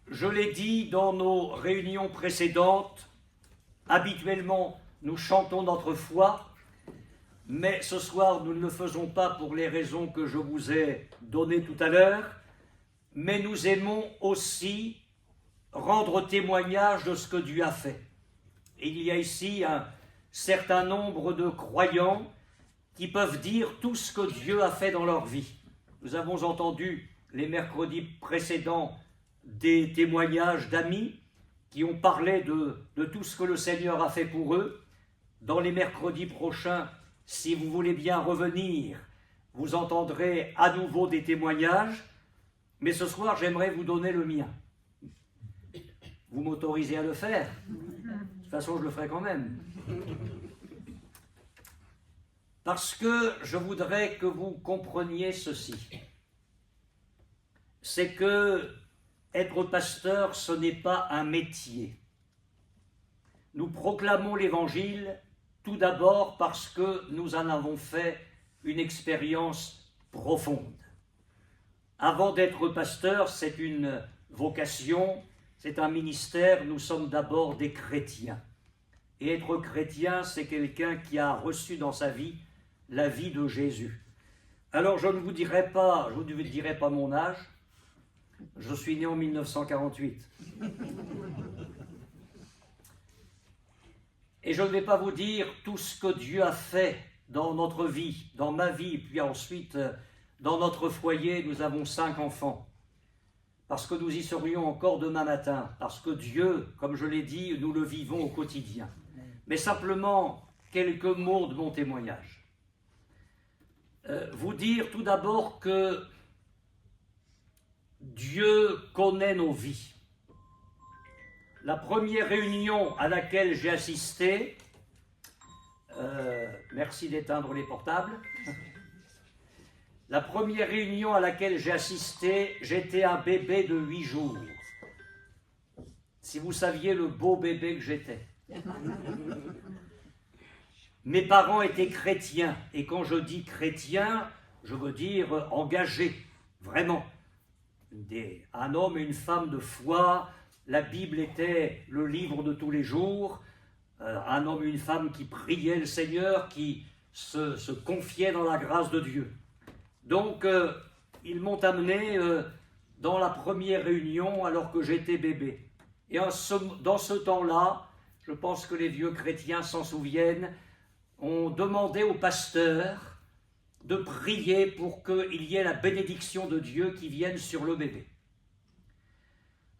Je l'ai dit dans nos réunions précédentes, habituellement nous chantons notre foi, mais ce soir nous ne le faisons pas pour les raisons que je vous ai données tout à l'heure, mais nous aimons aussi rendre témoignage de ce que Dieu a fait. Et il y a ici un certain nombre de croyants qui peuvent dire tout ce que Dieu a fait dans leur vie. Nous avons entendu les mercredis précédents des témoignages d'amis qui ont parlé de tout ce que le Seigneur a fait pour eux. Dans les mercredis prochains, si vous voulez bien revenir, vous entendrez à nouveau des témoignages, mais ce soir, j'aimerais vous donner le mien. Vous m'autorisez à le faire? De toute façon, je le ferai quand même. Parce que je voudrais que vous compreniez ceci. C'est que être pasteur, ce n'est pas un métier. Nous proclamons l'Évangile tout d'abord parce que nous en avons fait une expérience profonde. Avant d'être pasteur, c'est une vocation, c'est un ministère, nous sommes d'abord des chrétiens. Et être chrétien, c'est quelqu'un qui a reçu dans sa vie la vie de Jésus. Alors je ne vous dirai pas, mon âge, je suis né en 1948. Et je ne vais pas vous dire tout ce que Dieu a fait dans notre vie, dans ma vie, puis ensuite dans notre foyer, nous avons 5 enfants. Parce que nous y serions encore demain matin, parce que Dieu, comme je l'ai dit, nous le vivons au quotidien. Mais simplement quelques mots de mon témoignage. Vous dire tout d'abord que Dieu connaît nos vies. La première réunion à laquelle j'ai assisté, merci d'éteindre les portables. La première réunion à laquelle j'ai assisté, j'étais un bébé de 8 jours. Si vous saviez le beau bébé que j'étais. Mes parents étaient chrétiens, et quand je dis chrétien, je veux dire engagés, vraiment. Un homme et une femme de foi, la Bible était le livre de tous les jours, un homme et une femme qui priaient le Seigneur, qui se confiaient dans la grâce de Dieu. Donc, ils m'ont amené dans la première réunion alors que j'étais bébé. Et dans ce temps-là, je pense que les vieux chrétiens s'en souviennent, on demandait au pasteur de prier pour qu'il y ait la bénédiction de Dieu qui vienne sur le bébé.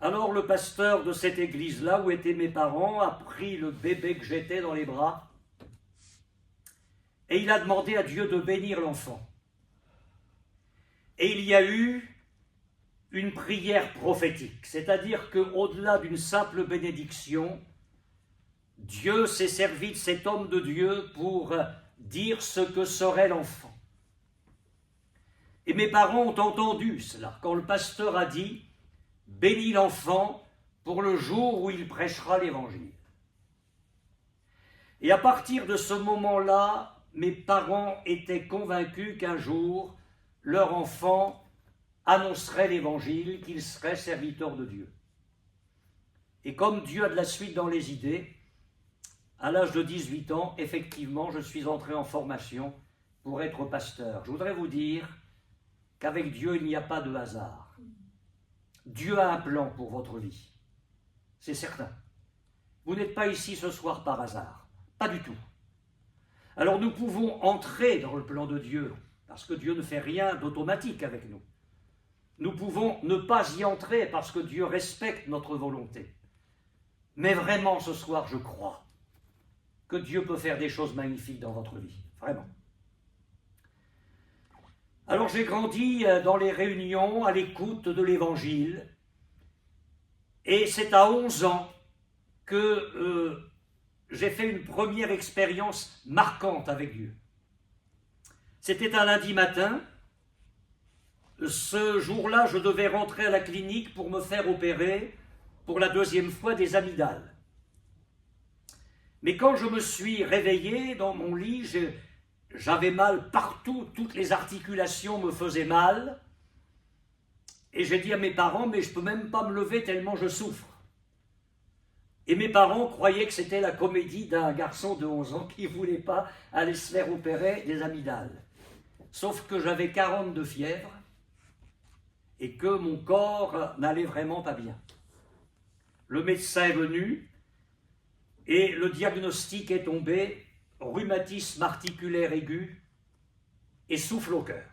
Alors le pasteur de cette église-là, où étaient mes parents, a pris le bébé que j'étais dans les bras et il a demandé à Dieu de bénir l'enfant. Et il y a eu une prière prophétique, c'est-à-dire qu'au-delà d'une simple bénédiction, Dieu s'est servi de cet homme de Dieu pour dire ce que serait l'enfant. Et mes parents ont entendu cela, quand le pasteur a dit « Bénis l'enfant pour le jour où il prêchera l'Évangile ». Et à partir de ce moment-là, mes parents étaient convaincus qu'un jour, leur enfant annoncerait l'Évangile, qu'il serait serviteur de Dieu. Et comme Dieu a de la suite dans les idées, à l'âge de 18 ans, effectivement, je suis entré en formation pour être pasteur. Je voudrais vous dire qu'avec Dieu, il n'y a pas de hasard. Dieu a un plan pour votre vie. C'est certain. Vous n'êtes pas ici ce soir par hasard. Pas du tout. Alors nous pouvons entrer dans le plan de Dieu, parce que Dieu ne fait rien d'automatique avec nous. Nous pouvons ne pas y entrer parce que Dieu respecte notre volonté. Mais vraiment, ce soir, je crois que Dieu peut faire des choses magnifiques dans votre vie. Vraiment. Alors j'ai grandi dans les réunions à l'écoute de l'Évangile. Et c'est à 11 ans que j'ai fait une première expérience marquante avec Dieu. C'était un lundi matin. Ce jour-là, je devais rentrer à la clinique pour me faire opérer pour la 2e fois des amygdales. Mais quand je me suis réveillé dans mon lit, j'avais mal partout, toutes les articulations me faisaient mal. Et j'ai dit à mes parents, mais je ne peux même pas me lever tellement je souffre. Et mes parents croyaient que c'était la comédie d'un garçon de 11 ans qui ne voulait pas aller se faire opérer des amygdales. Sauf que j'avais 40 de fièvre et que mon corps n'allait vraiment pas bien. Le médecin est venu et le diagnostic est tombé, rhumatisme articulaire aigu et souffle au cœur.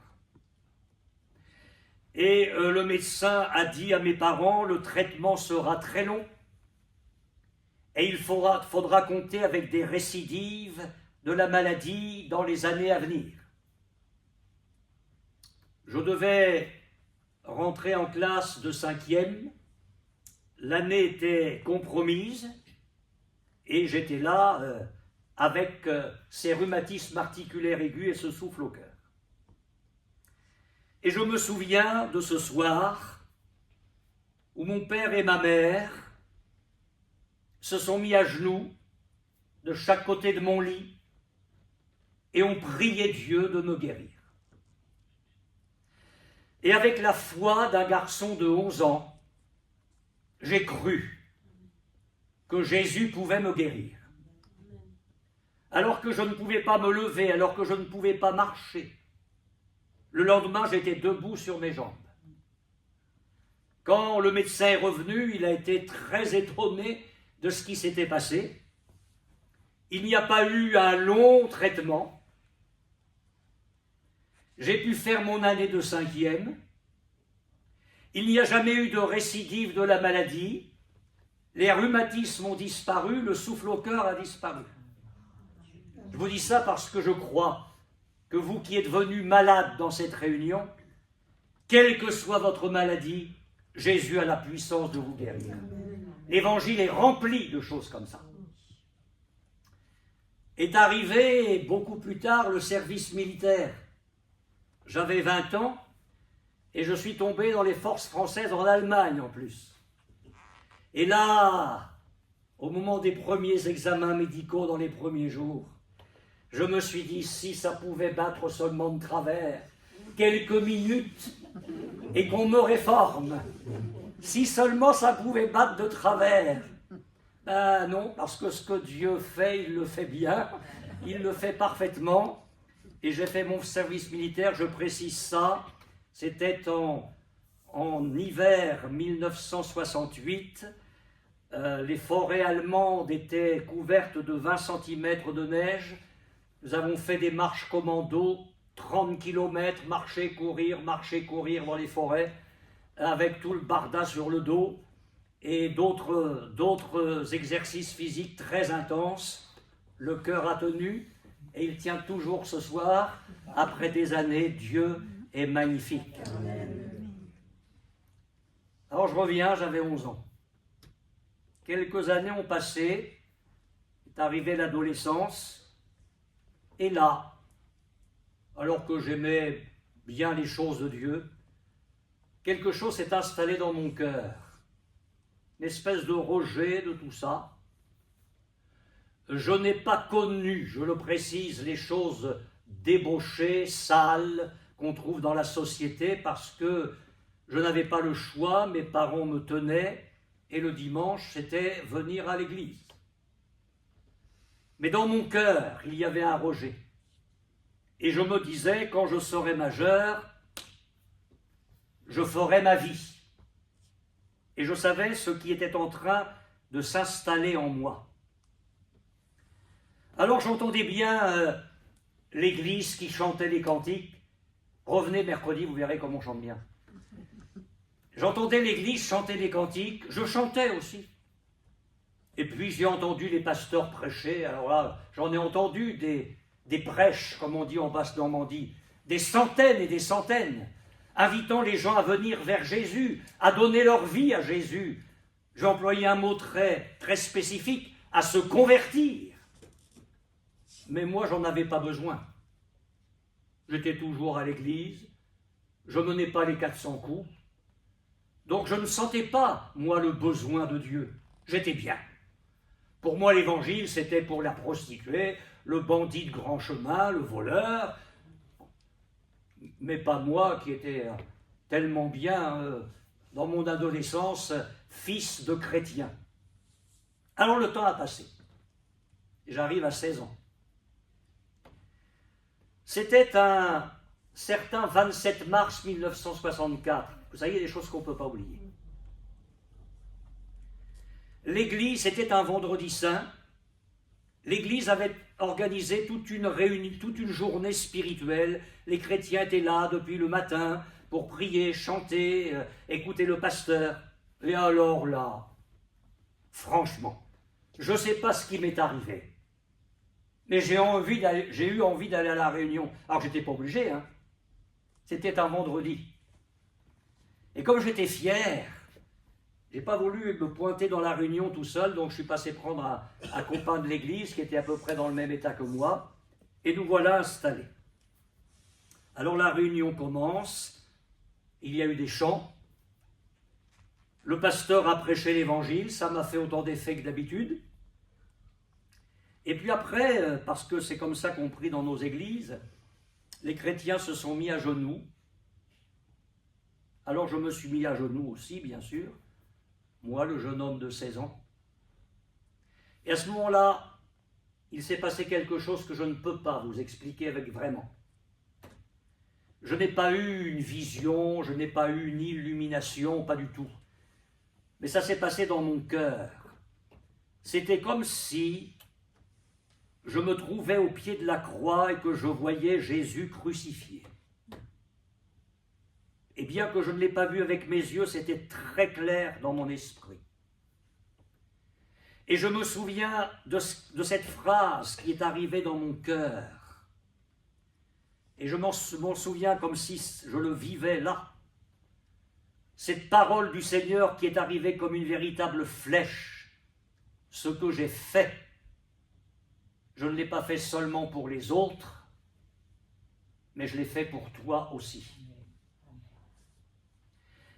Et le médecin a dit à mes parents, le traitement sera très long et il faudra compter avec des récidives de la maladie dans les années à venir. Je devais rentrer en classe de 5e, l'année était compromise et j'étais là avec ces rhumatismes articulaires aigus et ce souffle au cœur. Et je me souviens de ce soir où mon père et ma mère se sont mis à genoux de chaque côté de mon lit et ont prié Dieu de me guérir. Et avec la foi d'un garçon de 11 ans, j'ai cru que Jésus pouvait me guérir. Alors que je ne pouvais pas me lever, alors que je ne pouvais pas marcher, le lendemain, j'étais debout sur mes jambes. Quand le médecin est revenu, il a été très étonné de ce qui s'était passé. Il n'y a pas eu un long traitement. J'ai pu faire mon année de 5e. Il n'y a jamais eu de récidive de la maladie. Les rhumatismes ont disparu, le souffle au cœur a disparu. Je vous dis ça parce que je crois que vous qui êtes venus malades dans cette réunion, quelle que soit votre maladie, Jésus a la puissance de vous guérir. L'Évangile est rempli de choses comme ça. Est arrivé beaucoup plus tard le service militaire. J'avais 20 ans et je suis tombé dans les forces françaises en Allemagne en plus. Et là, au moment des premiers examens médicaux dans les premiers jours, je me suis dit, si ça pouvait battre seulement de travers, quelques minutes, et qu'on me réforme, si seulement ça pouvait battre de travers. Ben non, parce que ce que Dieu fait, il le fait bien, il le fait parfaitement, et j'ai fait mon service militaire, je précise ça, c'était en hiver 1968, les forêts allemandes étaient couvertes de 20 cm de neige. Nous avons fait des marches commando, 30 km, marcher, courir dans les forêts, avec tout le barda sur le dos, et d'autres exercices physiques très intenses. Le cœur a tenu, et il tient toujours ce soir. Après des années, Dieu est magnifique. Alors je reviens, j'avais 11 ans. Quelques années ont passé, est arrivée l'adolescence, et là, alors que j'aimais bien les choses de Dieu, quelque chose s'est installé dans mon cœur, une espèce de rejet de tout ça. Je n'ai pas connu, je le précise, les choses débauchées, sales, qu'on trouve dans la société, parce que je n'avais pas le choix, mes parents me tenaient, et le dimanche, c'était venir à l'église. Mais dans mon cœur, il y avait un rejet. Et je me disais, quand je serai majeur, je ferai ma vie. Et je savais ce qui était en train de s'installer en moi. Alors j'entendais bien l'église qui chantait les cantiques. Revenez mercredi, vous verrez comme on chante bien. J'entendais l'église chanter des cantiques, je chantais aussi. Et puis j'ai entendu les pasteurs prêcher, alors là, j'en ai entendu des prêches, comme on dit en Basse-Normandie, des centaines et des centaines, invitant les gens à venir vers Jésus, à donner leur vie à Jésus. J'ai employé un mot très, très spécifique, à se convertir. Mais moi, j'en avais pas besoin. J'étais toujours à l'église, je menais pas les 400 coups, donc je ne sentais pas, moi, le besoin de Dieu. J'étais bien. Pour moi, l'évangile, c'était pour la prostituée, le bandit de grand chemin, le voleur, mais pas moi qui étais tellement bien, dans mon adolescence, fils de chrétien. Alors le temps a passé. J'arrive à 16 ans. C'était un certain 27 mars 1964. Vous savez, il y a des choses qu'on ne peut pas oublier. L'Église, c'était un vendredi saint. L'Église avait organisé toute une réunion, toute une journée spirituelle. Les chrétiens étaient là depuis le matin pour prier, chanter, écouter le pasteur. Et alors là, franchement, je ne sais pas ce qui m'est arrivé, mais j'ai eu envie d'aller à la réunion. Alors j'étais pas obligé, hein. C'était un vendredi. Et comme j'étais fier, j'ai pas voulu me pointer dans la réunion tout seul, donc je suis passé prendre un copain de l'église qui était à peu près dans le même état que moi, et nous voilà installés. Alors la réunion commence, il y a eu des chants, le pasteur a prêché l'évangile, ça m'a fait autant d'effet que d'habitude. Et puis après, parce que c'est comme ça qu'on prie dans nos églises, les chrétiens se sont mis à genoux. Alors je me suis mis à genoux aussi, bien sûr, moi, le jeune homme de 16 ans. Et à ce moment-là, il s'est passé quelque chose que je ne peux pas vous expliquer avec vraiment. Je n'ai pas eu une vision, je n'ai pas eu une illumination, pas du tout. Mais ça s'est passé dans mon cœur. C'était comme si je me trouvais au pied de la croix et que je voyais Jésus crucifié. Et bien que je ne l'ai pas vu avec mes yeux, c'était très clair dans mon esprit. Et je me souviens de cette phrase qui est arrivée dans mon cœur. Et je m'en souviens comme si je le vivais là. Cette parole du Seigneur qui est arrivée comme une véritable flèche. Ce que j'ai fait, je ne l'ai pas fait seulement pour les autres, mais je l'ai fait pour toi aussi.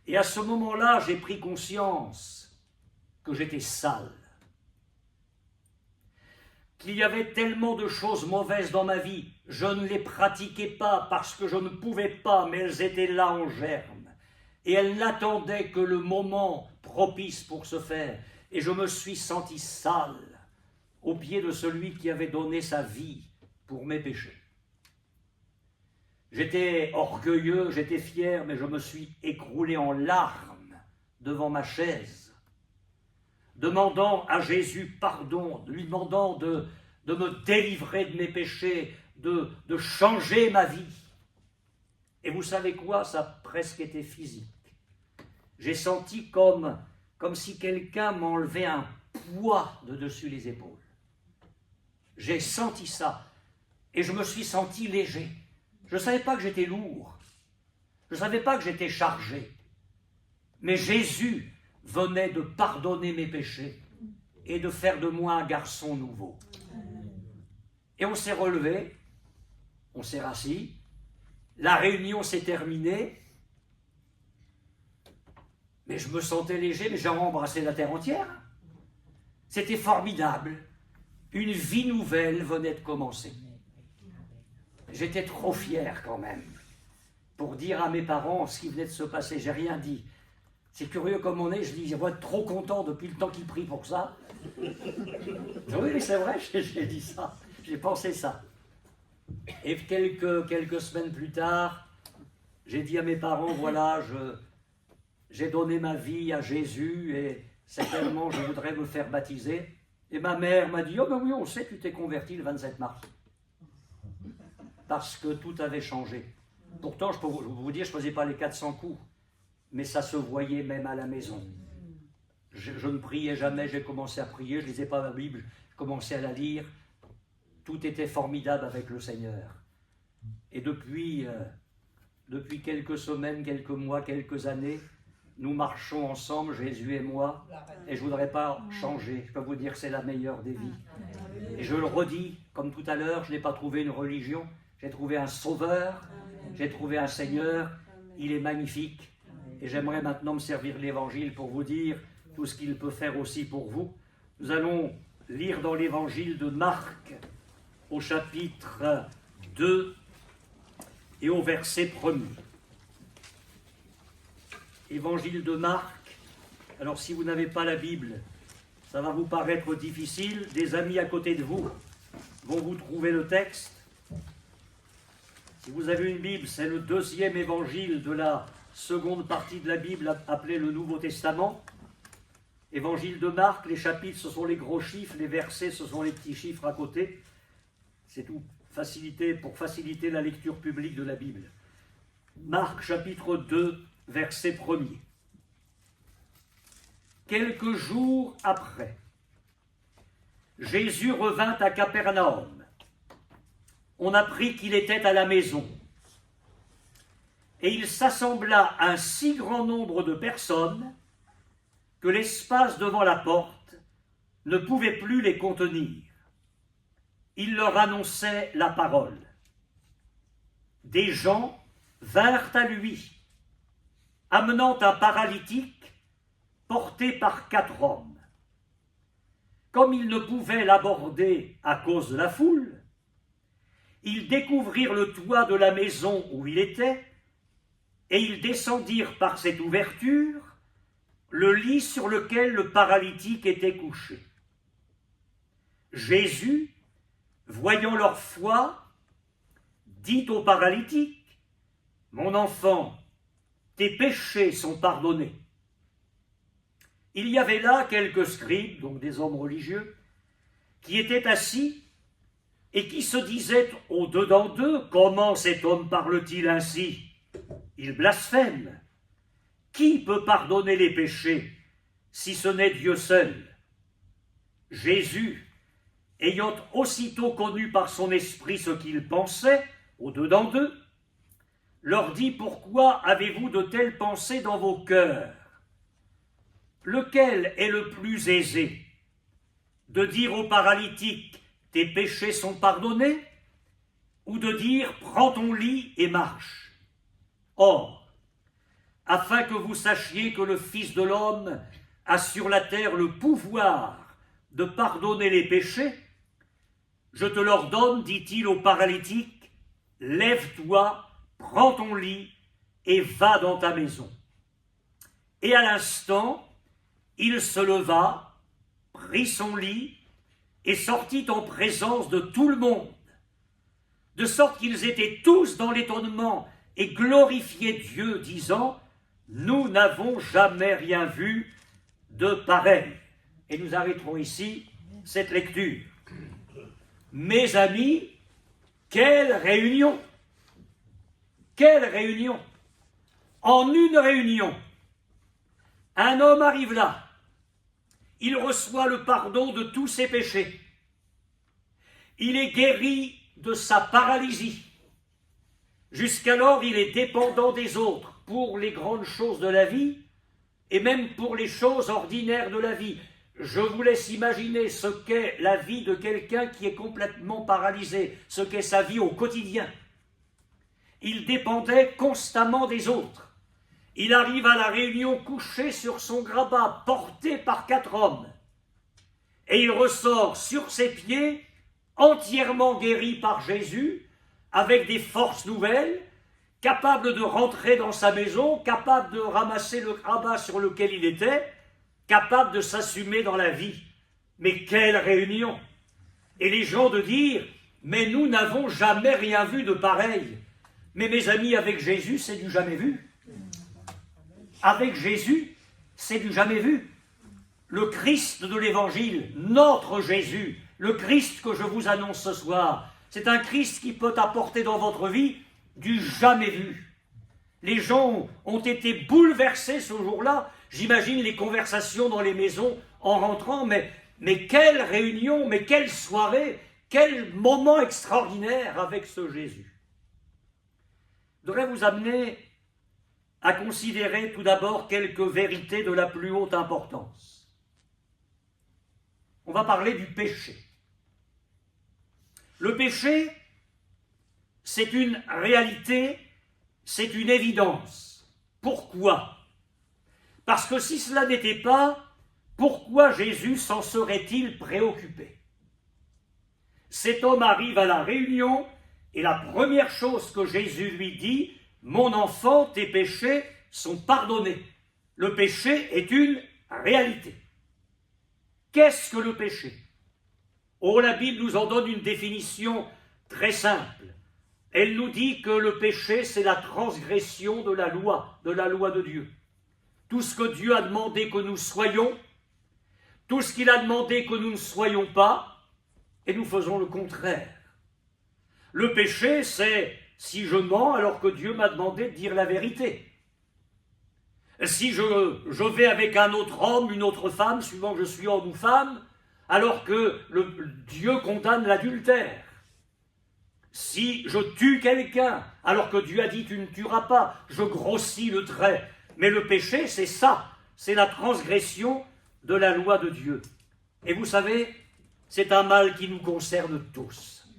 Et à ce moment-là, j'ai pris conscience que j'étais sale. Qu'il y avait tellement de choses mauvaises dans ma vie, je ne les pratiquais pas parce que je ne pouvais pas, mais elles étaient là en germe. Et elles n'attendaient que le moment propice pour se faire. Et je me suis senti sale au pied de celui qui avait donné sa vie pour mes péchés. J'étais orgueilleux, j'étais fier, mais je me suis écroulé en larmes devant ma chaise, demandant à Jésus pardon, lui demandant de me délivrer de mes péchés, de changer ma vie. Et vous savez quoi? Ça a presque été physique. J'ai senti comme si quelqu'un m'enlevait un poids de dessus les épaules. J'ai senti ça et je me suis senti léger. Je ne savais pas que j'étais lourd. Je ne savais pas que j'étais chargé. Mais Jésus venait de pardonner mes péchés et de faire de moi un garçon nouveau. Et on s'est relevé, on s'est rassis, la réunion s'est terminée, mais je me sentais léger, mais j'ai embrassé la terre entière. C'était formidable. Une vie nouvelle venait de commencer. J'étais trop fier quand même pour dire à mes parents ce qui venait de se passer. J'ai rien dit. C'est curieux comme on est, je dis, je vais être trop content depuis le temps qu'ils prient pour ça. Oui, c'est vrai, j'ai dit ça, j'ai pensé ça. Et quelques semaines plus tard, j'ai dit à mes parents, voilà, j'ai donné ma vie à Jésus et certainement je voudrais me faire baptiser. Et ma mère m'a dit, oh ben oui, on sait, tu t'es converti le 27 mars. Parce que tout avait changé. Pourtant, je peux vous dire, je ne faisais pas les 400 coups, mais ça se voyait même à la maison. Je ne priais jamais, j'ai commencé à prier, je ne lisais pas la Bible, je commençais à la lire. Tout était formidable avec le Seigneur. Et depuis quelques semaines, quelques mois, quelques années, nous marchons ensemble, Jésus et moi, et je ne voudrais pas changer. Je peux vous dire que c'est la meilleure des vies. Et je le redis, comme tout à l'heure, je n'ai pas trouvé une religion, j'ai trouvé un sauveur, j'ai trouvé un Seigneur, il est magnifique. Et j'aimerais maintenant me servir de l'Évangile pour vous dire tout ce qu'il peut faire aussi pour vous. Nous allons lire dans l'Évangile de Marc, au chapitre 2 et au verset 1er. évangile de Marc. Alors si vous n'avez pas la Bible, ça va vous paraître difficile. Des amis à côté de vous vont vous trouver le texte. Si vous avez une Bible, c'est le deuxième évangile de la seconde partie de la Bible appelée le Nouveau Testament. Évangile de Marc, les chapitres, ce sont les gros chiffres, les versets, ce sont les petits chiffres à côté. C'est tout pour faciliter la lecture publique de la Bible. Marc, chapitre 2, verset 1er. Quelques jours après, Jésus revint à Capernaum. On apprit qu'il était à la maison. Et il s'assembla un si grand nombre de personnes que l'espace devant la porte ne pouvait plus les contenir. Il leur annonçait la parole. Des gens vinrent à lui, amenant un paralytique porté par 4 hommes. Comme ils ne pouvaient l'aborder à cause de la foule, ils découvrirent le toit de la maison où il était, et ils descendirent par cette ouverture le lit sur lequel le paralytique était couché. Jésus, voyant leur foi, dit au paralytique, « Mon enfant, tes péchés sont pardonnés. » Il y avait là quelques scribes, donc des hommes religieux, qui étaient assis et qui se disaient au-dedans d'eux, « Comment cet homme parle-t-il ainsi ? Il blasphème. Qui peut pardonner les péchés si ce n'est Dieu seul ?» Jésus, ayant aussitôt connu par son esprit ce qu'ils pensaient, au-dedans d'eux, leur dit, « Pourquoi avez-vous de telles pensées dans vos cœurs ? Lequel est le plus aisé, de dire au paralytique, « Tes péchés sont pardonnés » ou de dire, « Prends ton lit et marche » ? Or, afin que vous sachiez que le Fils de l'homme a sur la terre le pouvoir de pardonner les péchés, je te l'ordonne, dit-il au paralytique, « Lève-toi, prends ton lit et va dans ta maison. » Et à l'instant, il se leva, prit son lit et sortit en présence de tout le monde, de sorte qu'ils étaient tous dans l'étonnement et glorifiaient Dieu, disant, « Nous n'avons jamais rien vu de pareil. » Et nous arrêterons ici cette lecture. Mes amis, quelle réunion! Quelle réunion! En une réunion, un homme arrive là. Il reçoit le pardon de tous ses péchés. Il est guéri de sa paralysie. Jusqu'alors, il est dépendant des autres pour les grandes choses de la vie et même pour les choses ordinaires de la vie. Je vous laisse imaginer ce qu'est la vie de quelqu'un qui est complètement paralysé, ce qu'est sa vie au quotidien. Il dépendait constamment des autres. Il arrive à la réunion couché sur son grabat, porté par 4 hommes. Et il ressort sur ses pieds, entièrement guéri par Jésus, avec des forces nouvelles, capable de rentrer dans sa maison, capable de ramasser le grabat sur lequel il était, capable de s'assumer dans la vie. Mais quelle réunion! Et les gens de dire, mais nous n'avons jamais rien vu de pareil. Mais mes amis, avec Jésus, c'est du jamais vu. Avec Jésus, c'est du jamais vu. Le Christ de l'Évangile, notre Jésus, le Christ que je vous annonce ce soir, c'est un Christ qui peut apporter dans votre vie du jamais vu. Les gens ont été bouleversés ce jour-là. J'imagine les conversations dans les maisons en rentrant, mais quelle réunion, mais quelle soirée, quel moment extraordinaire avec ce Jésus. Je voudrais vous amener à considérer tout d'abord quelques vérités de la plus haute importance. On va parler du péché. Le péché, c'est une réalité, c'est une évidence. Pourquoi ? Parce que si cela n'était pas, pourquoi Jésus s'en serait-il préoccupé ? Cet homme arrive à la réunion et la première chose que Jésus lui dit, « Mon enfant, tes péchés sont pardonnés. » Le péché est une réalité. Qu'est-ce que le péché? Oh, la Bible nous en donne une définition très simple. Elle nous dit que le péché, c'est la transgression de la loi de Dieu. Tout ce que Dieu a demandé que nous soyons, tout ce qu'il a demandé que nous ne soyons pas, et nous faisons le contraire. Le péché, c'est si je mens alors que Dieu m'a demandé de dire la vérité. Si je vais avec un autre homme, une autre femme, suivant que je suis homme ou femme, alors que Dieu condamne l'adultère. Si je tue quelqu'un, alors que Dieu a dit tu ne tueras pas, je grossis le trait. Mais le péché, c'est ça, c'est la transgression de la loi de Dieu. Et vous savez, c'est un mal qui nous concerne tous.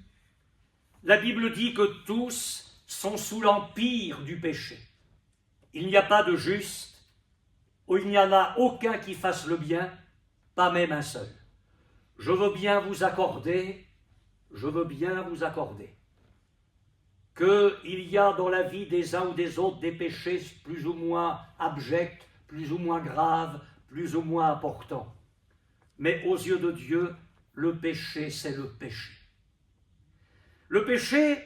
La Bible dit que tous sont sous l'empire du péché. Il n'y a pas de juste, où il n'y en a aucun qui fasse le bien, pas même un seul. Je veux bien vous accorder qu'il y a dans la vie des uns ou des autres des péchés plus ou moins abjects, plus ou moins graves, plus ou moins importants. Mais aux yeux de Dieu, le péché, c'est le péché. Le péché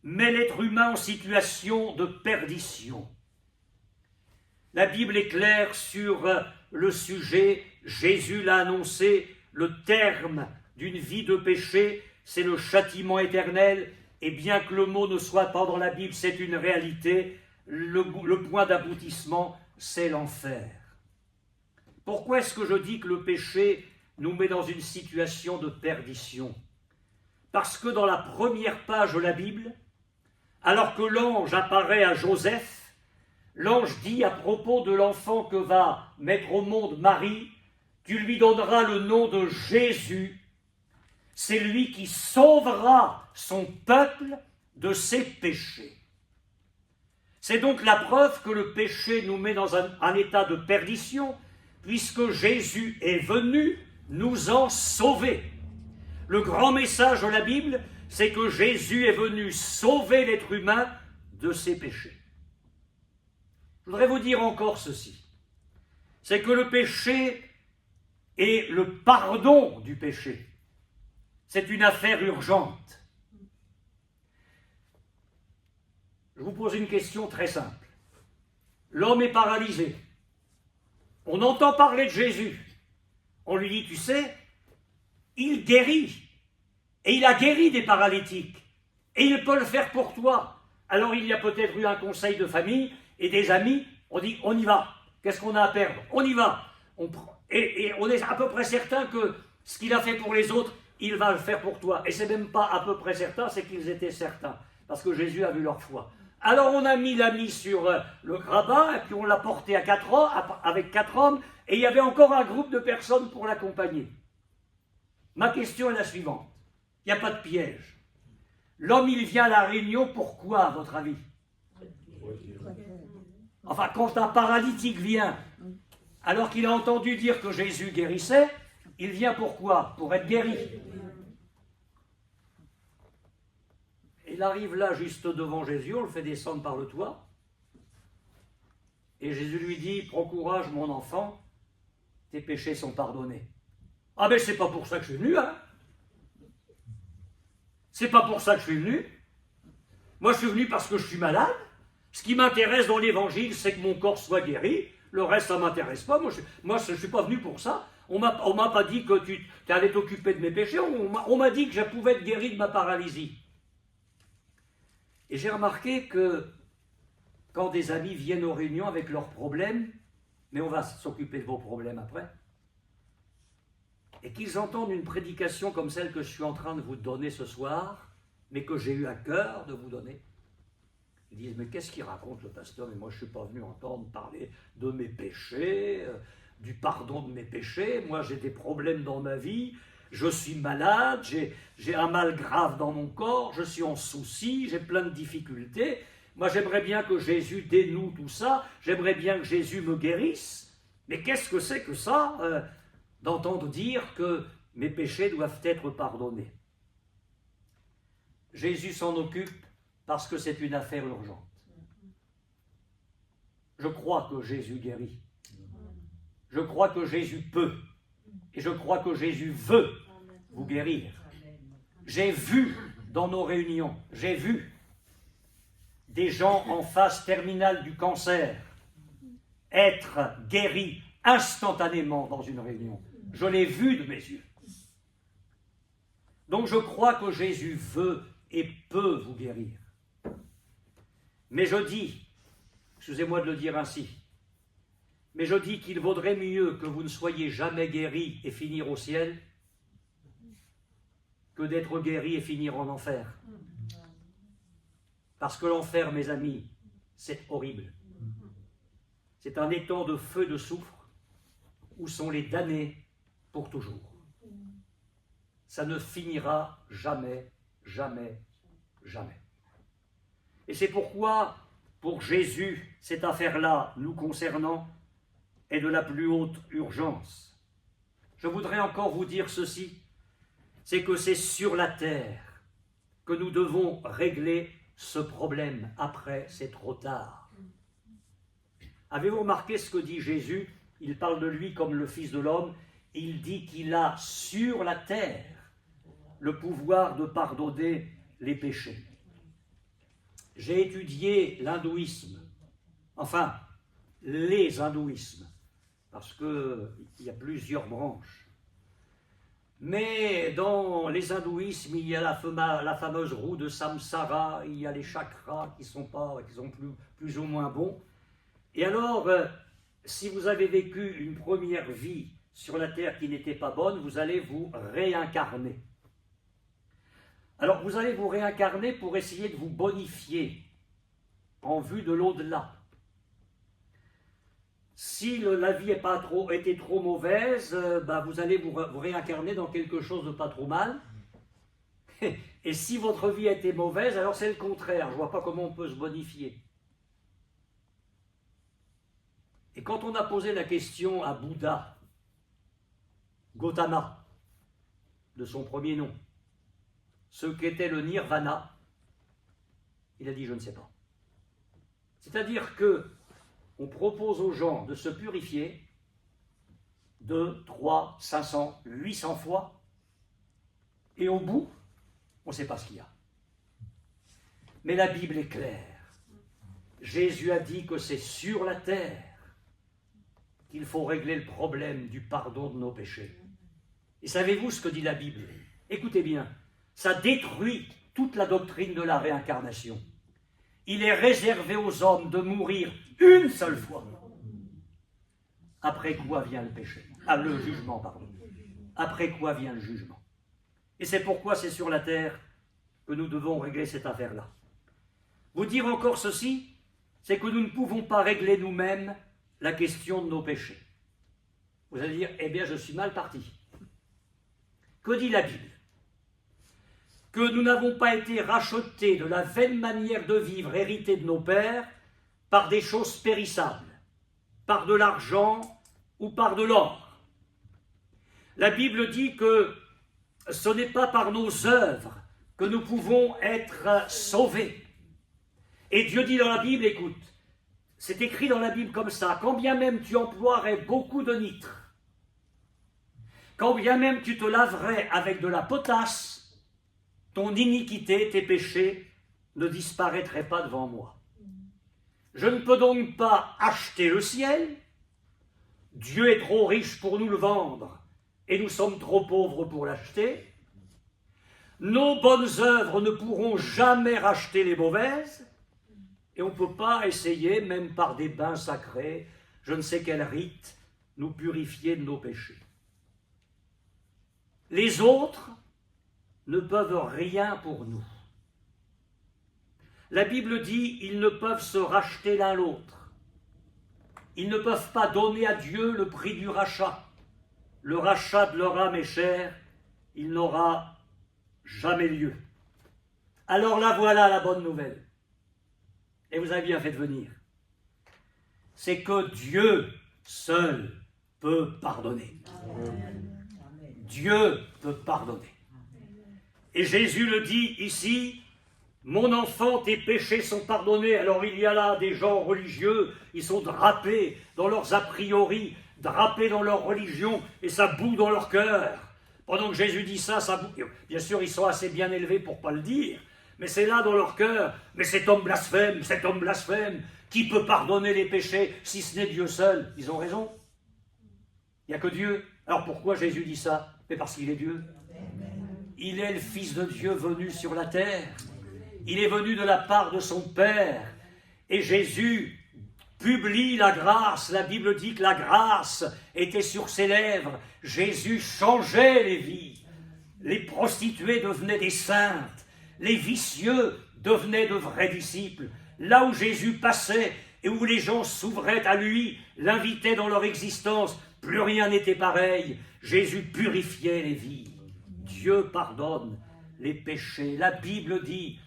met l'être humain en situation de perdition. La Bible est claire sur le sujet. Jésus l'a annoncé, le terme d'une vie de péché, c'est le châtiment éternel. Et bien que le mot ne soit pas dans la Bible, c'est une réalité. Le point d'aboutissement, c'est l'enfer. Pourquoi est-ce que je dis que le péché nous met dans une situation de perdition? Parce que dans la première page de la Bible, alors que l'ange apparaît à Joseph, l'ange dit à propos de l'enfant que va mettre au monde Marie, tu lui donneras le nom de Jésus. C'est lui qui sauvera son peuple de ses péchés. C'est donc la preuve que le péché nous met dans un état de perdition, puisque Jésus est venu nous en sauver. Le grand message de la Bible, c'est que Jésus est venu sauver l'être humain de ses péchés. Je voudrais vous dire encore ceci, c'est que le péché et le pardon du péché, c'est une affaire urgente. Je vous pose une question très simple. L'homme est paralysé. On entend parler de Jésus. On lui dit, tu sais, il guérit. Et il a guéri des paralytiques. Et il peut le faire pour toi. Alors il y a peut-être eu un conseil de famille et des amis. On dit, on y va. Qu'est-ce qu'on a à perdre? On y va. Et on est à peu près certain que ce qu'il a fait pour les autres, il va le faire pour toi. Et c'est même pas à peu près certain, c'est qu'ils étaient certains. Parce que Jésus a vu leur foi. Alors on a mis l'ami sur le grabat, et puis on l'a porté avec 4 hommes, et il y avait encore un groupe de personnes pour l'accompagner. Ma question est la suivante. Il n'y a pas de piège. L'homme, il vient à la réunion, pourquoi, à votre avis? Enfin, quand un paralytique vient, alors qu'il a entendu dire que Jésus guérissait, il vient pourquoi? Pour être guéri. Il arrive là, juste devant Jésus, on le fait descendre par le toit. Et Jésus lui dit, prends courage, mon enfant, tes péchés sont pardonnés. Ah ben c'est pas pour ça que je suis venu, hein. C'est pas pour ça que je suis venu. Moi je suis venu parce que je suis malade. Ce qui m'intéresse dans l'évangile, c'est que mon corps soit guéri. Le reste, ça ne m'intéresse pas. Moi, je ne suis pas venu pour ça. On m'a pas dit que tu allais t'occuper de mes péchés. On m'a dit que je pouvais être guéri de ma paralysie. Et j'ai remarqué que quand des amis viennent aux réunions avec leurs problèmes, mais on va s'occuper de vos problèmes après, et qu'ils entendent une prédication comme celle que je suis en train de vous donner ce soir, mais que j'ai eu à cœur de vous donner, ils disent, mais qu'est-ce qu'il raconte le pasteur? Mais moi je ne suis pas venu entendre parler de mes péchés, du pardon de mes péchés. Moi j'ai des problèmes dans ma vie, je suis malade, j'ai un mal grave dans mon corps, je suis en souci, j'ai plein de difficultés. Moi j'aimerais bien que Jésus dénoue tout ça, j'aimerais bien que Jésus me guérisse. Mais qu'est-ce que c'est que ça, d'entendre dire que mes péchés doivent être pardonnés? Jésus s'en occupe parce que c'est une affaire urgente. Je crois que Jésus guérit Je crois que Jésus peut. Et je crois que Jésus veut vous guérir. J'ai vu dans nos réunions, j'ai vu des gens en phase terminale du cancer être guéris instantanément dans une réunion. Je l'ai vu de mes yeux. Donc je crois que Jésus veut et peut vous guérir. Mais je dis, excusez-moi de le dire ainsi, mais je dis qu'il vaudrait mieux que vous ne soyez jamais guéris et finir au ciel que d'être guéri et finir en enfer. Parce que l'enfer, mes amis, c'est horrible. C'est un étang de feu et de soufre où sont les damnés pour toujours. Ça ne finira jamais, jamais, jamais. Et c'est pourquoi, pour Jésus, cette affaire-là, nous concernant, est de la plus haute urgence. Je voudrais encore vous dire ceci, c'est que c'est sur la terre que nous devons régler ce problème. Après, c'est trop tard. Avez-vous remarqué ce que dit Jésus? Il parle de lui comme le Fils de l'homme. Il dit qu'il a sur la terre le pouvoir de pardonner les péchés. J'ai étudié l'hindouisme, enfin, les hindouismes, parce qu'il y a plusieurs branches. Mais dans les hindouismes, il y a la fameuse roue de Samsara, il y a les chakras qui sont plus ou moins bons. Et alors, si vous avez vécu une première vie sur la terre qui n'était pas bonne, vous allez vous réincarner. Alors, vous allez vous réincarner pour essayer de vous bonifier en vue de l'au-delà. Si la vie était trop mauvaise, vous allez vous réincarner dans quelque chose de pas trop mal. Et si votre vie a été mauvaise, alors c'est le contraire. Je ne vois pas comment on peut se bonifier. Et quand on a posé la question à Bouddha, Gautama, de son premier nom, ce qu'était le nirvana, il a dit « je ne sais pas ». C'est-à-dire que on propose aux gens de se purifier 2, 3, 500, 800 fois, et au bout, on ne sait pas ce qu'il y a. Mais la Bible est claire. Jésus a dit que c'est sur la terre qu'il faut régler le problème du pardon de nos péchés. Et savez-vous ce que dit la Bible? Écoutez bien, ça détruit toute la doctrine de la réincarnation. Il est réservé aux hommes de mourir une seule fois. Après quoi vient le péché? Le jugement, pardon. Après quoi vient le jugement? Et c'est pourquoi c'est sur la terre que nous devons régler cette affaire-là. Vous dire encore ceci, c'est que nous ne pouvons pas régler nous-mêmes la question de nos péchés. Vous allez dire, eh bien je suis mal parti. Que dit la Bible? Que nous n'avons pas été rachetés de la vaine manière de vivre héritée de nos pères par des choses périssables, par de l'argent ou par de l'or. La Bible dit que ce n'est pas par nos œuvres que nous pouvons être sauvés. Et Dieu dit dans la Bible, écoute, c'est écrit dans la Bible comme ça, quand bien même tu emploierais beaucoup de nitre, quand bien même tu te laverais avec de la potasse, ton iniquité, tes péchés ne disparaîtraient pas devant moi. Je ne peux donc pas acheter le ciel. Dieu est trop riche pour nous le vendre et nous sommes trop pauvres pour l'acheter. Nos bonnes œuvres ne pourront jamais racheter les mauvaises et on ne peut pas essayer, même par des bains sacrés, je ne sais quel rite, nous purifier de nos péchés. Les autres ne peuvent rien pour nous. La Bible dit, ils ne peuvent se racheter l'un l'autre. Ils ne peuvent pas donner à Dieu le prix du rachat. Le rachat de leur âme est cher, il n'aura jamais lieu. Alors là, voilà la bonne nouvelle. Et vous avez bien fait de venir. C'est que Dieu seul peut pardonner. Dieu peut pardonner. Et Jésus le dit ici, « Mon enfant, tes péchés sont pardonnés. » Alors il y a là des gens religieux, ils sont drapés dans leurs a priori, drapés dans leur religion, et ça bout dans leur cœur. Pendant que Jésus dit ça, ça bout. Bien sûr, ils sont assez bien élevés pour ne pas le dire, mais c'est là dans leur cœur. Mais cet homme blasphème, qui peut pardonner les péchés si ce n'est Dieu seul? Ils ont raison. Il n'y a que Dieu. Alors pourquoi Jésus dit ça? Mais parce qu'il est Dieu. Il est le Fils de Dieu venu sur la terre. Il est venu de la part de son Père. Et Jésus publie la grâce. La Bible dit que la grâce était sur ses lèvres. Jésus changeait les vies. Les prostituées devenaient des saintes. Les vicieux devenaient de vrais disciples. Là où Jésus passait et où les gens s'ouvraient à lui, l'invitaient dans leur existence, plus rien n'était pareil. Jésus purifiait les vies. Dieu pardonne les péchés. La Bible dit,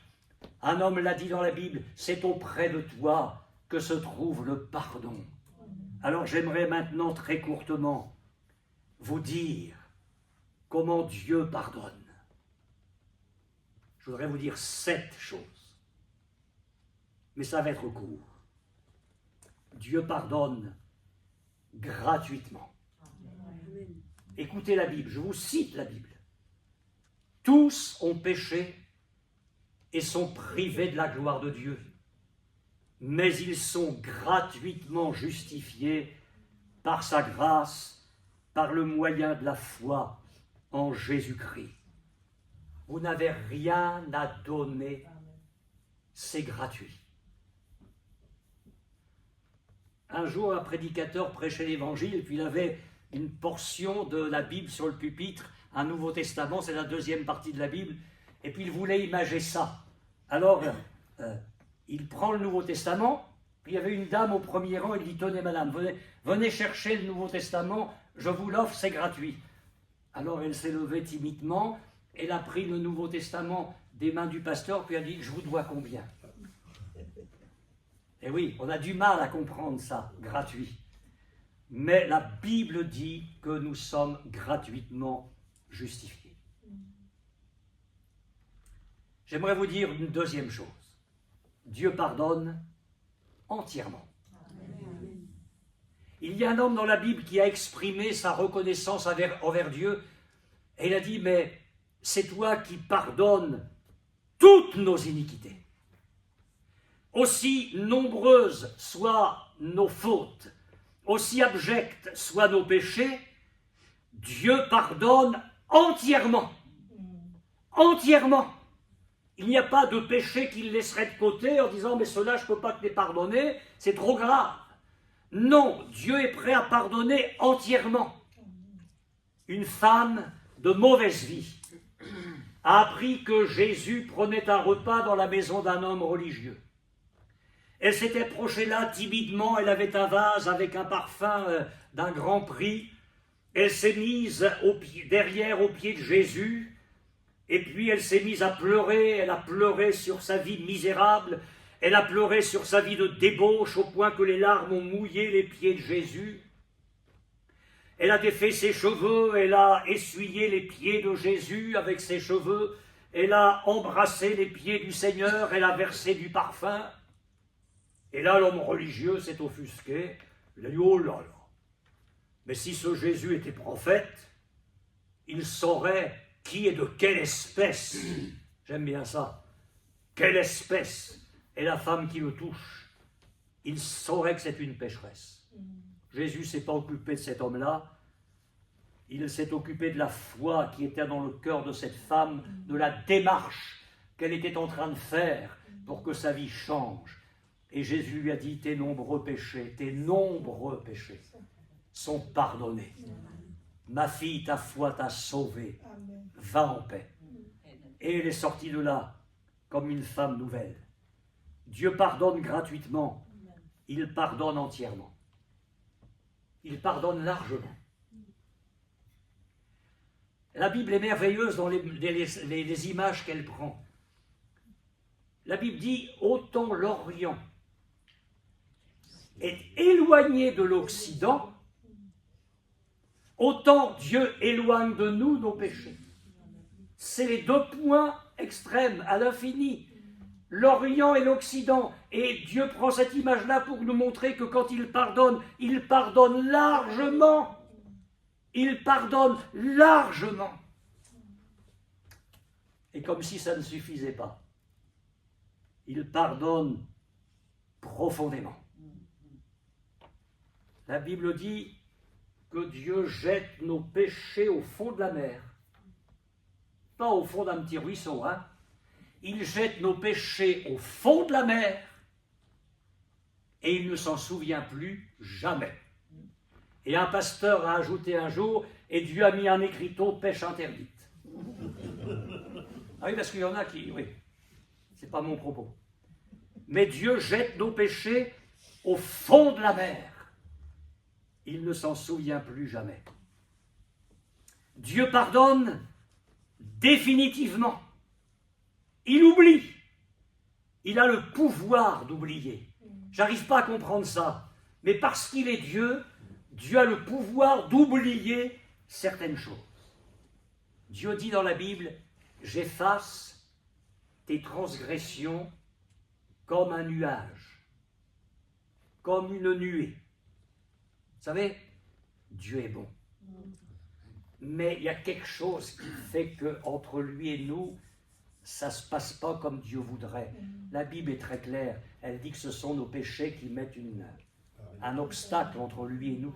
un homme l'a dit dans la Bible, c'est auprès de toi que se trouve le pardon. Alors j'aimerais maintenant très courtement vous dire comment Dieu pardonne. Je voudrais vous dire 7 choses, mais ça va être court. Dieu pardonne gratuitement. Écoutez la Bible, je vous cite la Bible. Tous ont péché et sont privés de la gloire de Dieu, mais ils sont gratuitement justifiés par sa grâce, par le moyen de la foi en Jésus-Christ. Vous n'avez rien à donner, c'est gratuit. Un jour, un prédicateur prêchait l'Évangile, puis il avait une portion de la Bible sur le pupitre, un Nouveau Testament, c'est la deuxième partie de la Bible, et puis il voulait imager ça. Alors, il prend le Nouveau Testament, puis il y avait une dame au premier rang, il dit « Tenez madame, venez chercher le Nouveau Testament, je vous l'offre, c'est gratuit. » Alors elle s'est levée timidement, elle a pris le Nouveau Testament des mains du pasteur, puis elle a dit « Je vous dois combien ?» Et oui, on a du mal à comprendre ça, gratuit. Mais la Bible dit que nous sommes gratuitement justifiés. J'aimerais vous dire une deuxième chose. Dieu pardonne entièrement. Il y a un homme dans la Bible qui a exprimé sa reconnaissance envers Dieu, et il a dit, mais c'est toi qui pardonnes toutes nos iniquités. Aussi nombreuses soient nos fautes, aussi abjects soient nos péchés, Dieu pardonne entièrement. Entièrement. Il n'y a pas de péché qu'il laisserait de côté en disant « mais cela je ne peux pas te les pardonner, c'est trop grave ». Non, Dieu est prêt à pardonner entièrement. Une femme de mauvaise vie a appris que Jésus prenait un repas dans la maison d'un homme religieux. Elle s'était approchée là timidement, elle avait un vase avec un parfum d'un grand prix. Elle s'est mise derrière au pied de Jésus, et puis elle s'est mise à pleurer, elle a pleuré sur sa vie misérable, elle a pleuré sur sa vie de débauche au point que les larmes ont mouillé les pieds de Jésus. Elle a défait ses cheveux, elle a essuyé les pieds de Jésus avec ses cheveux, elle a embrassé les pieds du Seigneur, elle a versé du parfum. Et là, l'homme religieux s'est offusqué, il a dit « Oh là là, mais si ce Jésus était prophète, il saurait qui est de quelle espèce. » J'aime bien ça. Quelle espèce est la femme qui le touche? Il saurait que c'est une pécheresse. Jésus ne s'est pas occupé de cet homme-là. Il s'est occupé de la foi qui était dans le cœur de cette femme, de la démarche qu'elle était en train de faire pour que sa vie change. Et Jésus lui a dit, tes nombreux péchés sont pardonnés. Ma fille, ta foi t'a sauvée. Va en paix. Et elle est sortie de là comme une femme nouvelle. Dieu pardonne gratuitement. Il pardonne entièrement. Il pardonne largement. La Bible est merveilleuse dans les images qu'elle prend. La Bible dit, autant l'Orient est éloigné de l'Occident, autant Dieu éloigne de nous nos péchés. C'est les deux points extrêmes, à l'infini. l'Orient et l'Occident. Et Dieu prend cette image-là pour nous montrer que quand il pardonne largement. Il pardonne largement. Et comme si ça ne suffisait pas, il pardonne profondément. La Bible dit que Dieu jette nos péchés au fond de la mer. Pas au fond d'un petit ruisseau, hein. Il jette nos péchés au fond de la mer et il ne s'en souvient plus jamais. Et un pasteur a ajouté un jour, et Dieu a mis un écriteau pêche interdite. Ah oui, parce qu'il y en a qui, oui, c'est pas mon propos. Mais Dieu jette nos péchés au fond de la mer. Il ne s'en souvient plus jamais. Dieu pardonne définitivement. Il oublie. Il a le pouvoir d'oublier. J'arrive pas à comprendre ça. Mais parce qu'il est Dieu, Dieu a le pouvoir d'oublier certaines choses. Dieu dit dans la Bible, j'efface tes transgressions comme un nuage, comme une nuée. Vous savez, Dieu est bon. Mais il y a quelque chose qui fait qu'entre lui et nous, ça ne se passe pas comme Dieu voudrait. La Bible est très claire. Elle dit que ce sont nos péchés qui mettent un obstacle entre lui et nous.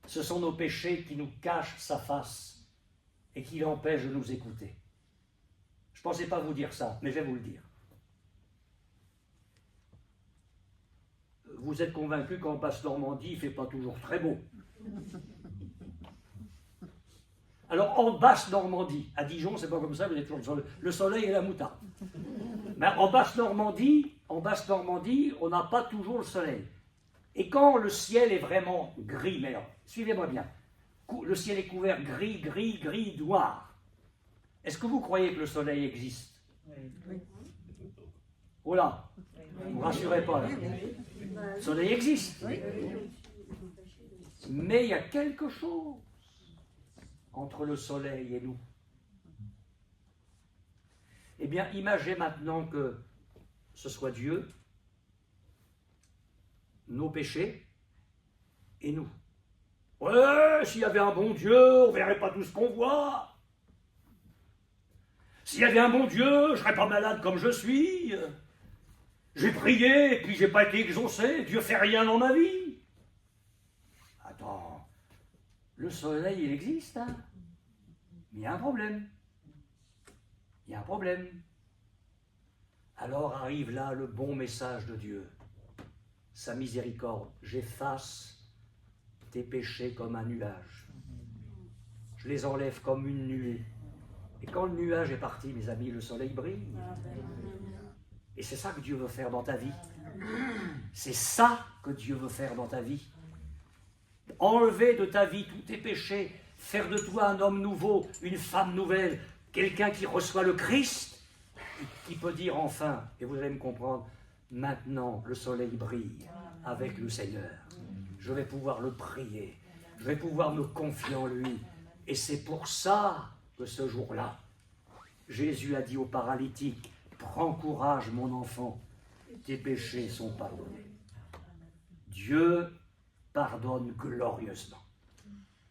Ce sont nos péchés qui nous cachent sa face et qui l'empêchent de nous écouter. Je ne pensais pas vous dire ça, mais je vais vous le dire. Vous êtes convaincus qu'en Basse-Normandie, il ne fait pas toujours très beau. Alors, en Basse-Normandie, à Dijon, c'est pas comme ça, vous êtes toujours le soleil et la moutarde. Mais en Basse-Normandie, on n'a pas toujours le soleil. Et quand le ciel est vraiment gris, mais alors, suivez-moi bien, le ciel est couvert gris, noir. Est-ce que vous croyez que le soleil existe? Oui. Oh là, ne vous rassurez pas là. Le soleil existe. Oui. Mais il y a quelque chose entre le soleil et nous. Eh bien, imaginez maintenant que ce soit Dieu, nos péchés et nous. Ouais, s'il y avait un bon Dieu, on ne verrait pas tout ce qu'on voit. S'il y avait un bon Dieu, je ne serais pas malade comme je suis. J'ai prié et puis je n'ai pas été exaucé. Dieu ne fait rien dans ma vie. Attends, le soleil, il existe, hein? Il y a un problème. Il y a un problème. Alors arrive là le bon message de Dieu. Sa miséricorde. J'efface tes péchés comme un nuage. Je les enlève comme une nuée. Et quand le nuage est parti, mes amis, le soleil brille. Et c'est ça que Dieu veut faire dans ta vie. C'est ça que Dieu veut faire dans ta vie. Enlever de ta vie tous tes péchés, faire de toi un homme nouveau, une femme nouvelle, quelqu'un qui reçoit le Christ, qui peut dire enfin, et vous allez me comprendre, maintenant le soleil brille avec le Seigneur. Je vais pouvoir le prier, je vais pouvoir me confier en lui. Et c'est pour ça que ce jour-là, Jésus a dit au paralytique, prends courage mon enfant, tes péchés sont pardonnés. Dieu pardonne glorieusement.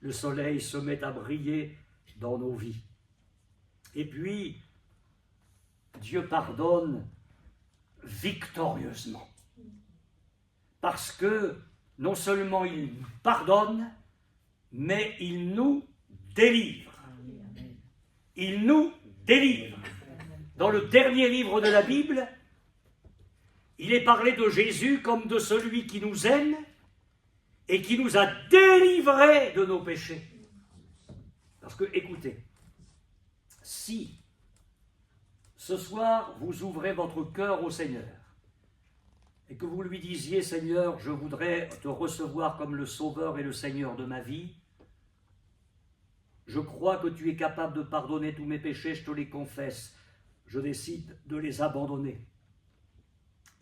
Le soleil se met à briller dans nos vies. Et puis, Dieu pardonne victorieusement. Parce que non seulement il pardonne, mais il nous délivre. Il nous délivre. Dans le dernier livre de la Bible, il est parlé de Jésus comme de celui qui nous aime et qui nous a délivrés de nos péchés. Parce que, écoutez, si ce soir vous ouvrez votre cœur au Seigneur et que vous lui disiez, Seigneur, je voudrais te recevoir comme le Sauveur et le Seigneur de ma vie, je crois que tu es capable de pardonner tous mes péchés, je te les confesse, je décide de les abandonner.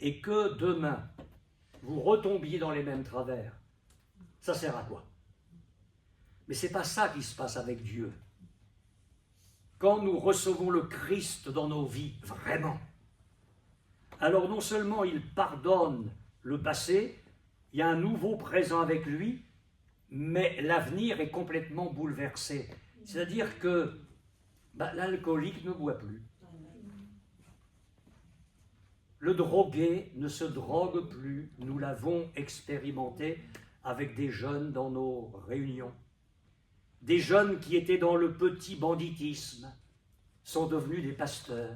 Et que demain, vous retombiez dans les mêmes travers, ça sert à quoi? Mais ce n'est pas ça qui se passe avec Dieu. quand nous recevons le Christ dans nos vies, vraiment, alors non seulement il pardonne le passé, il y a un nouveau présent avec lui, mais l'avenir est complètement bouleversé. C'est-à-dire que l'alcoolique ne boit plus. Le drogué ne se drogue plus. Nous l'avons expérimenté avec des jeunes dans nos réunions. Des jeunes qui étaient dans le petit banditisme sont devenus des pasteurs.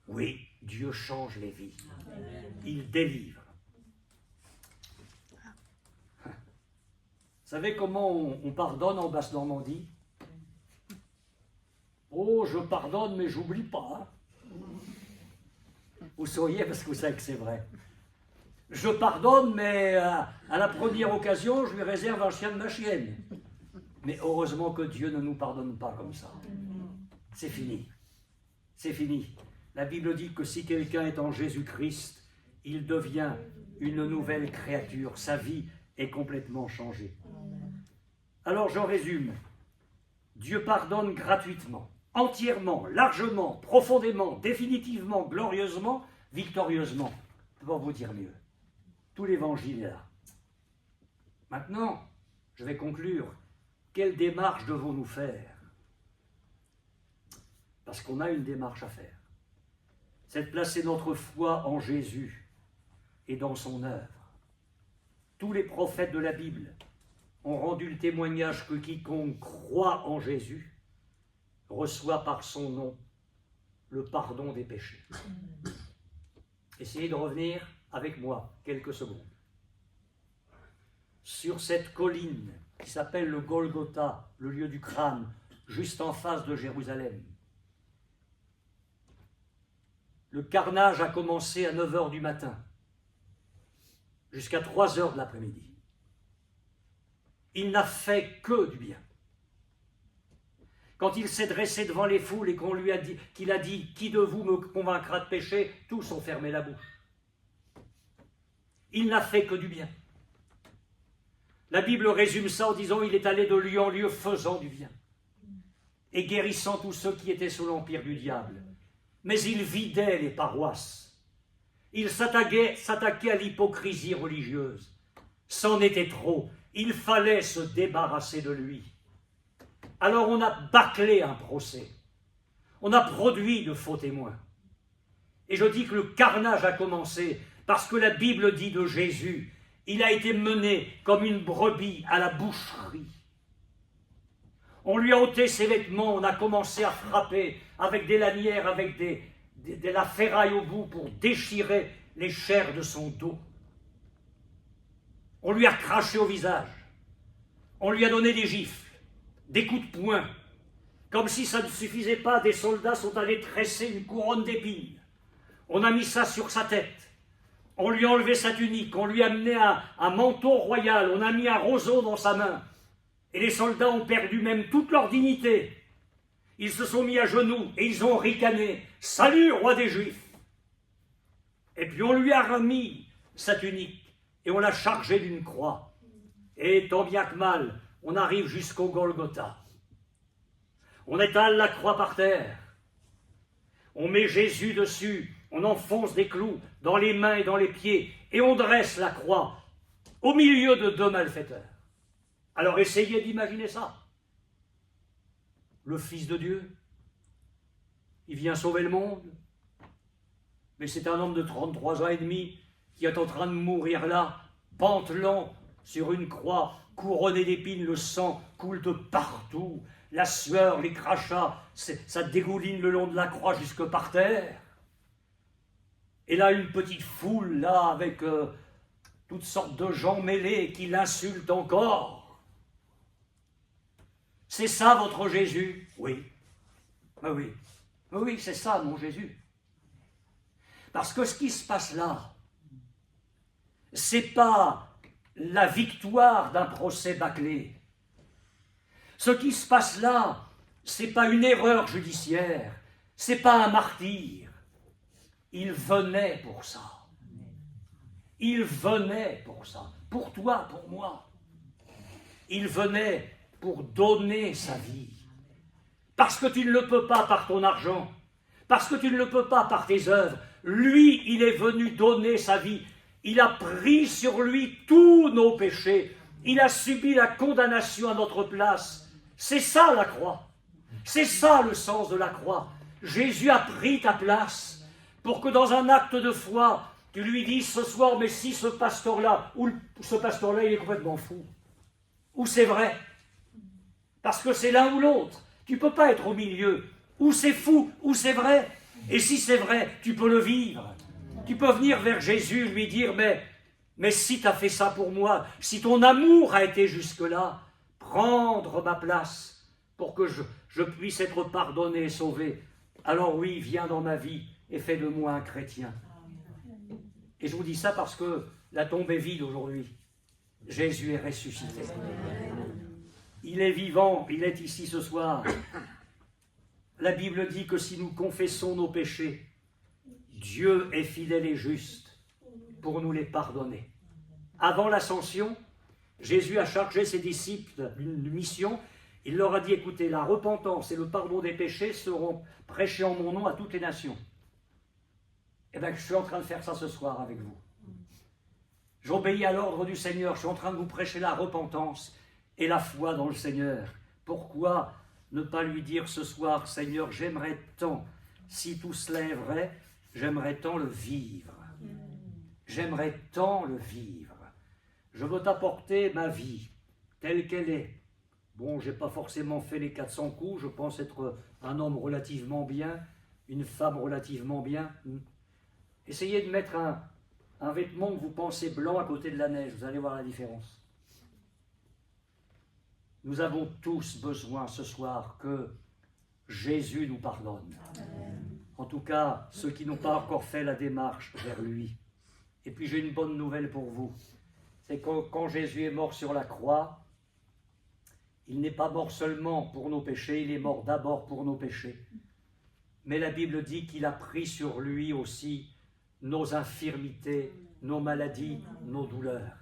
Oui, Dieu change les vies. Il délivre. Vous savez comment on pardonne en Basse-Normandie? Oh, je pardonne, mais j'oublie pas. Vous sauriez, parce que vous savez que c'est vrai. Je pardonne, mais à la première occasion, je lui réserve un chien de ma chienne. Mais heureusement que Dieu ne nous pardonne pas comme ça. C'est fini. C'est fini. La Bible dit que si quelqu'un est en Jésus-Christ, il devient une nouvelle créature. Sa vie est complètement changée. Alors j'en résume. Dieu pardonne gratuitement, entièrement, largement, profondément, définitivement, glorieusement, victorieusement. Je ne peux pas vous dire mieux. Tout l'évangile est là. Maintenant, je vais conclure. Quelle démarche devons-nous faire? Parce qu'on a une démarche à faire. C'est de placer notre foi en Jésus et dans son œuvre. Tous les prophètes de la Bible ont rendu le témoignage que quiconque croit en Jésus reçoit par son nom le pardon des péchés. Essayez de revenir avec moi quelques secondes. Sur cette colline qui s'appelle le Golgotha, le lieu du crâne, juste en face de Jérusalem, le carnage a commencé à 9 h du matin, jusqu'à 3 h de l'après-midi. Il n'a fait que du bien. Quand il s'est dressé devant les foules et qu'il a dit « Qui de vous me convaincra de péché ?» tous ont fermé la bouche. Il n'a fait que du bien. La Bible résume ça en disant « Il est allé de lieu en lieu faisant du bien et guérissant tous ceux qui étaient sous l'empire du diable. » Mais il vidait les paroisses. Il s'attaquait à l'hypocrisie religieuse. C'en était trop. Il fallait se débarrasser de lui. Alors on a bâclé un procès. On a produit de faux témoins. Et je dis que le carnage a commencé parce que la Bible dit de Jésus, il a été mené comme une brebis à la boucherie. On lui a ôté ses vêtements, on a commencé à frapper avec des lanières, avec de la ferraille au bout pour déchirer les chairs de son dos. On lui a craché au visage. On lui a donné des gifles, des coups de poing. Comme si ça ne suffisait pas, des soldats sont allés tresser une couronne d'épines. On a mis ça sur sa tête. On lui a enlevé sa tunique, on lui a amené un manteau royal, on a mis un roseau dans sa main. Et les soldats ont perdu même toute leur dignité. Ils se sont mis à genoux et ils ont ricané « Salut, roi des Juifs !» Et puis on lui a remis sa tunique et on l'a chargé d'une croix. Et tant bien que mal, on arrive jusqu'au Golgotha. On étale la croix par terre. On met Jésus dessus, on enfonce des clous dans les mains et dans les pieds et on dresse la croix au milieu de 2 malfaiteurs. Alors essayez d'imaginer ça. Le Fils de Dieu, il vient sauver le monde, mais c'est un homme de 33 ans et demi qui est en train de mourir là, pantelant sur une croix, couronné d'épines, le sang coule de partout, la sueur, les crachats, ça dégouline le long de la croix jusque par terre. Et là, une petite foule, là, avec toutes sortes de gens mêlés qui l'insultent encore. C'est ça votre Jésus? Oui. Oui. Oui, c'est ça mon Jésus. Parce que ce qui se passe là, c'est pas la victoire d'un procès bâclé. Ce qui se passe là, c'est pas une erreur judiciaire, c'est pas un martyr. Il venait pour ça. Il venait pour ça. Pour toi, pour moi. Il venait pour donner sa vie. Parce que tu ne le peux pas par ton argent, parce que tu ne le peux pas par tes œuvres. Lui, il est venu donner sa vie. Il a pris sur lui tous nos péchés. Il a subi la condamnation à notre place. C'est ça la croix. C'est ça le sens de la croix. Jésus a pris ta place pour que dans un acte de foi, tu lui dises ce soir, mais si ce pasteur-là, ou ce pasteur-là, il est complètement fou. Ou c'est vrai. Parce que c'est l'un ou l'autre. Tu ne peux pas être au milieu. Ou c'est fou, ou c'est vrai. Et si c'est vrai, tu peux le vivre. Tu peux venir vers Jésus et lui dire, mais si tu as fait ça pour moi, si ton amour a été jusque-là, prendre ma place pour que je puisse être pardonné et sauvé, alors oui, viens dans ma vie et fais de moi un chrétien. Et je vous dis ça parce que la tombe est vide aujourd'hui. Jésus est ressuscité. Il est vivant, il est ici ce soir. La Bible dit que si nous confessons nos péchés, Dieu est fidèle et juste pour nous les pardonner. Avant l'ascension, Jésus a chargé ses disciples d'une mission. Il leur a dit, écoutez, la repentance et le pardon des péchés seront prêchés en mon nom à toutes les nations. Eh bien, je suis en train de faire ça ce soir avec vous. J'obéis à l'ordre du Seigneur, je suis en train de vous prêcher la repentance et la foi dans le Seigneur. Pourquoi ne pas lui dire ce soir, Seigneur, j'aimerais tant, si tout cela est vrai, j'aimerais tant le vivre. J'aimerais tant le vivre. Je veux t'apporter ma vie, telle qu'elle est. Bon, je n'ai pas forcément fait les 400 coups, je pense être un homme relativement bien, une femme relativement bien. Essayez de mettre un vêtement que vous pensez blanc à côté de la neige, vous allez voir la différence. Nous avons tous besoin ce soir que Jésus nous pardonne. En tout cas, ceux qui n'ont pas encore fait la démarche vers lui. Et puis j'ai une bonne nouvelle pour vous. C'est que quand Jésus est mort sur la croix, il n'est pas mort seulement pour nos péchés, il est mort d'abord pour nos péchés. Mais la Bible dit qu'il a pris sur lui aussi nos infirmités, nos maladies, nos douleurs.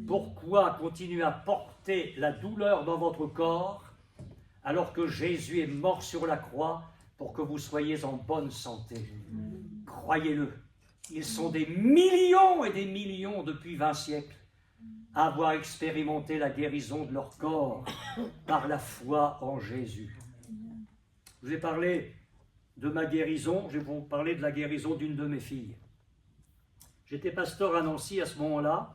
Pourquoi continuer à porter la douleur dans votre corps alors que Jésus est mort sur la croix pour que vous soyez en bonne santé? Croyez-le, ils sont des millions et des millions depuis 20 siècles à avoir expérimenté la guérison de leur corps par la foi en Jésus. Je vous ai parlé de ma guérison, je vais vous parler de la guérison d'une de mes filles. J'étais pasteur à Nancy à ce moment-là,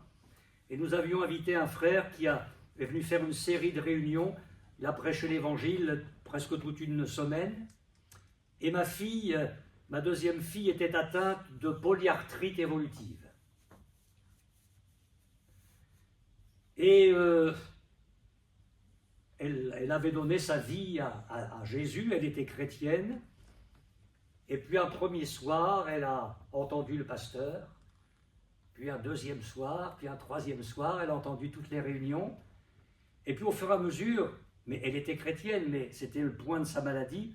et nous avions invité un frère qui est venu faire une série de réunions. Il a prêché l'évangile presque toute une semaine. Et ma fille, ma deuxième fille, était atteinte de polyarthrite évolutive. Et elle avait donné sa vie à Jésus, elle était chrétienne. Et puis un premier soir, elle a entendu le pasteur. Puis un deuxième soir, puis un troisième soir, elle a entendu toutes les réunions. Et puis au fur et à mesure, mais elle était chrétienne, mais c'était le point de sa maladie,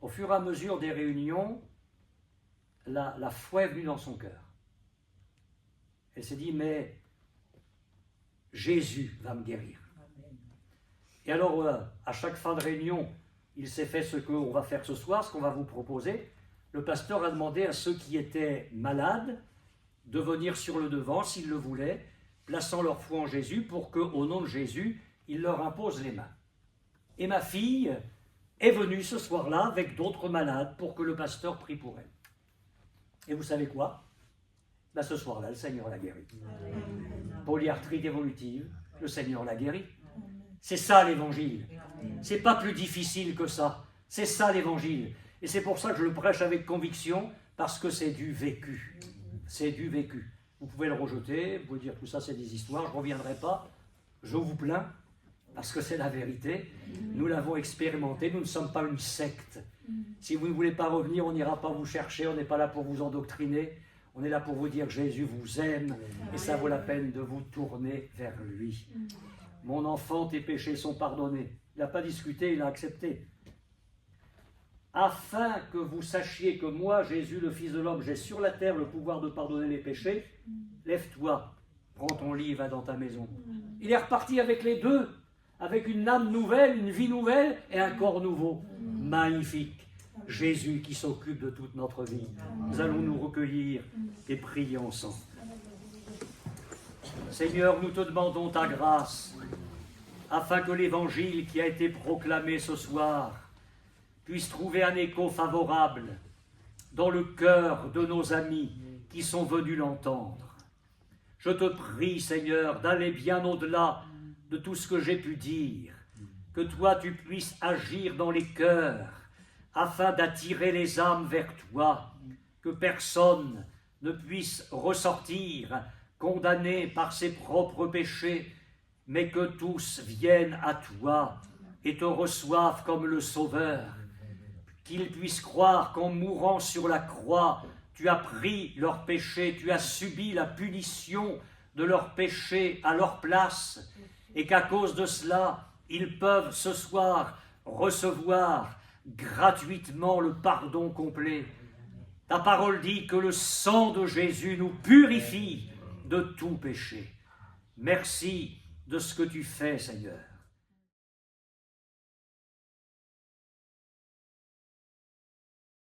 au fur et à mesure des réunions, la foi est venue dans son cœur. Elle s'est dit, mais Jésus va me guérir. Et alors, à chaque fin de réunion, il s'est fait ce qu'on va faire ce soir, ce qu'on va vous proposer. Le pasteur a demandé à ceux qui étaient malades de venir sur le devant, s'ils le voulaient, plaçant leur foi en Jésus pour qu'au nom de Jésus, il leur impose les mains. Et ma fille est venue ce soir-là avec d'autres malades pour que le pasteur prie pour elle. Et vous savez quoi? Ben, ce soir-là, le Seigneur l'a guérie. Polyarthrite évolutive, le Seigneur l'a guérie. C'est ça l'évangile. C'est pas plus difficile que ça. C'est ça l'évangile. Et c'est pour ça que je le prêche avec conviction, parce que c'est du vécu. C'est du vécu. Vous pouvez le rejeter, vous pouvez dire tout ça c'est des histoires, je ne reviendrai pas. Je vous plains, parce que c'est la vérité. Nous l'avons expérimenté, nous ne sommes pas une secte. Si vous ne voulez pas revenir, on n'ira pas vous chercher, on n'est pas là pour vous endoctriner. On est là pour vous dire que Jésus vous aime et ça vaut la peine de vous tourner vers lui. Mon enfant, tes péchés sont pardonnés. Il n'a pas discuté, il a accepté. Afin que vous sachiez que moi, Jésus, le Fils de l'homme, j'ai sur la terre le pouvoir de pardonner les péchés, lève-toi, prends ton lit et va dans ta maison. Il est reparti avec les deux, avec une âme nouvelle, une vie nouvelle et un corps nouveau. magnifique Jésus qui s'occupe de toute notre vie. Nous allons nous recueillir et prier ensemble. Seigneur, nous te demandons ta grâce afin que l'évangile qui a été proclamé ce soir puisse trouver un écho favorable dans le cœur de nos amis qui sont venus l'entendre. Je te prie, Seigneur, d'aller bien au-delà de tout ce que j'ai pu dire, que toi tu puisses agir dans les cœurs afin d'attirer les âmes vers toi, que personne ne puisse ressortir condamné par ses propres péchés, mais que tous viennent à toi et te reçoivent comme le Sauveur, qu'ils puissent croire qu'en mourant sur la croix, tu as pris leurs péchés, tu as subi la punition de leurs péchés à leur place, et qu'à cause de cela, ils peuvent ce soir recevoir gratuitement le pardon complet. Ta parole dit que le sang de Jésus nous purifie de tout péché. Merci de ce que tu fais, Seigneur.